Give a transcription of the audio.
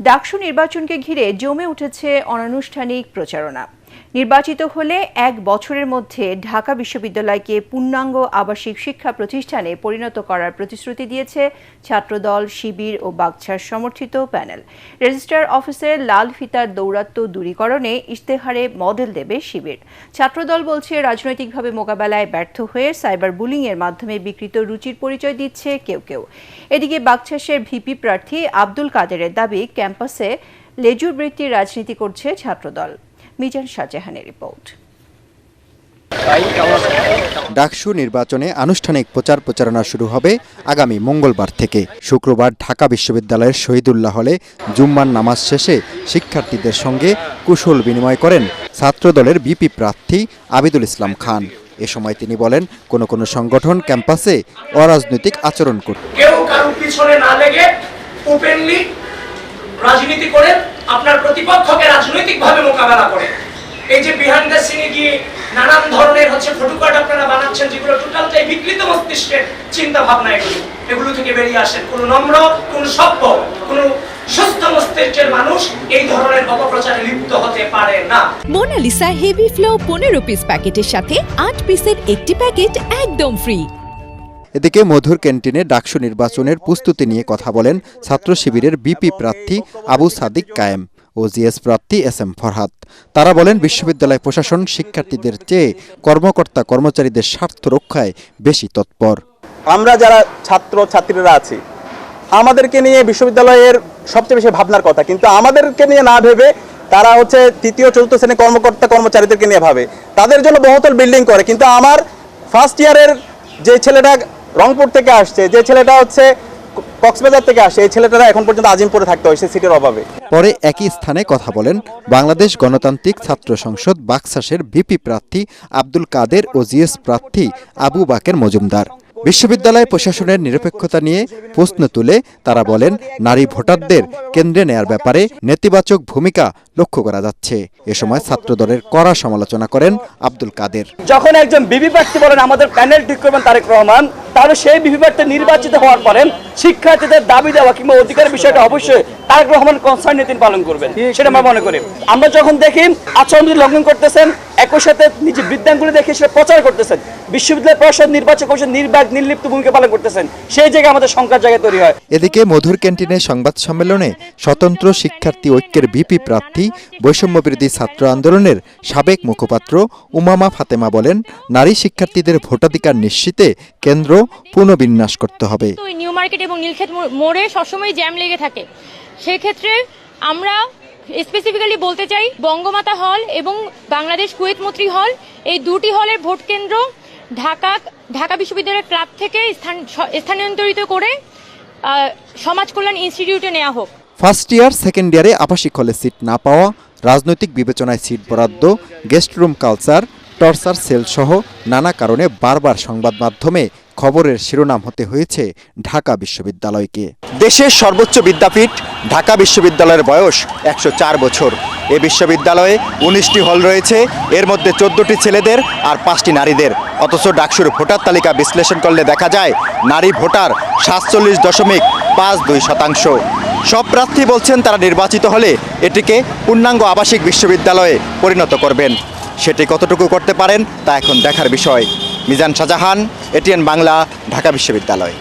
ডাকসু নির্বাচনকে ঘিরে জমে উঠেছে অনানুষ্ঠানিক প্রচারণা। নির্বাচিত হলে 1 বছরের মধ্যে ঢাকা বিশ্ববিদ্যালয়কে পূর্ণাঙ্গ আবাসিক শিক্ষা প্রতিষ্ঠানে পরিণত করার প্রতিশ্রুতি দিয়েছে ছাত্রদল, শিবির ও বাকছার সমর্থিত প্যানেল। রেজিস্ট্রার অফিসের লাল ফিতার দৌরাত্ম্য দূরীকরণে ইশতেহারে মডেল দেবে শিবির। ছাত্রদল বলছে, রাজনৈতিকভাবে মোকাবেলায় ব্যর্থ হয়ে সাইবার বুলিংয়ের মাধ্যমে বিকৃত রুচির পরিচয় দিচ্ছে কেউ কেউ। এদিকে বাকছাসের ভিপি প্রার্থী আব্দুল কাদেরের দাবি, ক্যাম্পাসে লেজুর বৃত্তির রাজনীতি করছে ছাত্রদল। মিজান শাহজাহানের রিপোর্ট। ডাকসু নির্বাচনে আনুষ্ঠানিক প্রচারণা শুরু হবে আগামী মঙ্গলবার থেকে। শুক্রবার ঢাকা বিশ্ববিদ্যালয়ের শহীদুল্লাহ হলে জুম্মার নামাজ শেষে শিক্ষার্থীদের সঙ্গে কুশল বিনিময় করেন ছাত্রদলের ভিপি প্রার্থী আবিদুল ইসলাম খান। এ সময় তিনি বলেন, কোনো সংগঠন ক্যাম্পাসে অরাজনৈতিক আচরণ করছে। কেউ কারোর পিছনে না লেগে ওপেনলি রাজনীতি করে আপনার প্রতিপক্ষকে রাজনৈতিকভাবে মোকাবেলা করে। এই যে বিহাইন্ড দ্য সিনে গিয়ে নানান ধরনের ফটোকার্ড আপনারা বানাচ্ছেন, যেগুলো টোটালটাই বিকৃত মস্তিষ্কের চিন্তা ভাবনা। এগুলো থেকে বেরিয়ে আসেন। কোন নম্র, কোন সভ্য, কোন সুস্থ মস্তিষ্কের মানুষ এই ধরনের অপপ্রচারে লিপ্ত হতে পারে না। মোনালিসা হেভি ফ্লো 15 পিস প্যাকেটের সাথে 8 পিসের একটি প্যাকেট একদম ফ্রি। এদিকে মধুর ক্যান্টিনে ডাকসু নির্বাচনের প্রস্তুতি নিয়ে কথা বলেন ছাত্র শিবিরের ভিপি প্রার্থী আবু সাদিক কায়েম ও জিএস প্রার্থী SM ফরহাদ। তারা বলেন, বিশ্ববিদ্যালয় প্রশাসন শিক্ষার্থীদের চেয়ে কর্মকর্তা কর্মচারীদের স্বার্থ রক্ষায় বেশি তৎপর। আমরা যারা ছাত্রীরা আছি, আমাদেরকে নিয়ে বিশ্ববিদ্যালয়ের সবচেয়ে বেশি ভাবনার কথা, কিন্তু আমাদেরকে নিয়ে না ভেবে তারা তৃতীয় চতুর্থ শ্রেণীর কর্মকর্তা কর্মচারীদেরকে নিয়ে ভাবে। তাদের জন্য বহুতল বিল্ডিং করে, কিন্তু আমার ফার্স্ট ইয়ারের যে ছেলেটা রংপুর থেকে আসছে, যে ছেলেটা কক্সবাজার থেকে আসে, এই ছেলেটারা এখন পর্যন্ত আজিমপুরে থাকতে হয়েছে সিটের অভাবে। পরে একই স্থানে কথা বলেন বাংলাদেশ গণতান্ত্রিক ছাত্র সংসদ বাকছাসের ভিপি প্রার্থী আব্দুল কাদের ও জিএস প্রার্থী আবু বাকের মজুমদার। বিশ্ববিদ্যালয় প্রশাসনের নিরপেক্ষতা নিয়ে প্রশ্ন তুলে তারা বলেন, নারী ভোটারদের কেন্দ্রে নেয়ার ব্যাপারে নেতিবাচক ভূমিকা লক্ষ্য করা যাচ্ছে। এ সময় ছাত্রদলের কড়া সমালোচনা করেন আব্দুল কাদের। যখন একজন বিবি প্রার্থী বলেন আমাদের প্যানেল ঠিক করবেন তারেক রহমান, তাহলে সেই বিবি প্রার্থী নির্বাচিত হওয়ার পরে শিক্ষার্থীদের দাবি দেওয়া কিংবা অধিকারের বিষয়টা অবশ্যই তারেক রহমান কনসার্ন নিয়ে তিনি পালন করবেন, সেটা আমরা মনে করি। আমরা যখন দেখি আচরণবিধি লঙ্ঘন করতেছেন, একই সাথে নিজে বৃদ্ধাঙ্গুলি দেখে সেটা প্রচার করতেছেন, বিশ্ববিদ্যালয় পরিষদ নির্বাচন কমিশন নির্লিপ্ত ভূমিকা পালন করতেছেন, সেই জায়গায় আমাদের শঙ্কার জায়গা তৈরি হয়। এদিকে মধুর ক্যান্টিনের সংবাদ সম্মেলনে স্বতন্ত্র শিক্ষার্থী ঐক্যের ভিপি প্রার্থী বৈষম্যবিরোধী ছাত্র আন্দোলনের সাবেক মুখপাত্র উমামা ফাতেমা বলেন, নারী শিক্ষার্থীদের ভোটাধিকার নিশ্চিতে কেন্দ্র পুনর্বিন্যাস করতে হবে। নিউ মার্কেট এবং নীলক্ষেত মোড়ে সবসময় জ্যাম লেগে থাকে। সেই ক্ষেত্রে আমরা স্পেসিফিক্যালি বলতে চাই, বঙ্গমাতা হল এবং বাংলাদেশ কুয়েত মৈত্রী হল, এই দুটি হলের ভোট কেন্দ্র ঢাকা বিশ্ববিদ্যালয়ের ক্লাব থেকে স্থানান্তরিত করে সমাজ কল্যাণ ইনস্টিটিউটে নেওয়া হোক। ফার্স্ট ইয়ার সেকেন্ড ইয়ারে আবাসিক হলে সিট না পাওয়া, রাজনৈতিক বিবেচনায় সিট বরাদ্দ, guest room culture, torture sell সহ নানা কারণে বারবার সংবাদ মাধ্যমে খবরের শিরোনাম হতে হয়েছে ঢাকা বিশ্ববিদ্যালয়কে। দেশের সর্বোচ্চ বিদ্যাপীঠ ঢাকা বিশ্ববিদ্যালয়ের বয়স 104 বছর। এ বিশ্ববিদ্যালয়ে 19টি হল রয়েছে, এর মধ্যে 14টি ছেলেদের আর 5টি নারীদের। অথচ ডাকসুর ভোটার তালিকা বিশ্লেষণ করলে দেখা যায় নারী ভোটার 47.52%। সব প্রার্থী বলছেন তারা নির্বাচিত হলে এটিকে পূর্ণাঙ্গ আবাসিক বিশ্ববিদ্যালয়ে পরিণত করবেন। সেটি কতটুকু করতে পারেন তা এখন দেখার বিষয়। মিজান শাহজাহান, ATN বাংলা, ঢাকা বিশ্ববিদ্যালয়।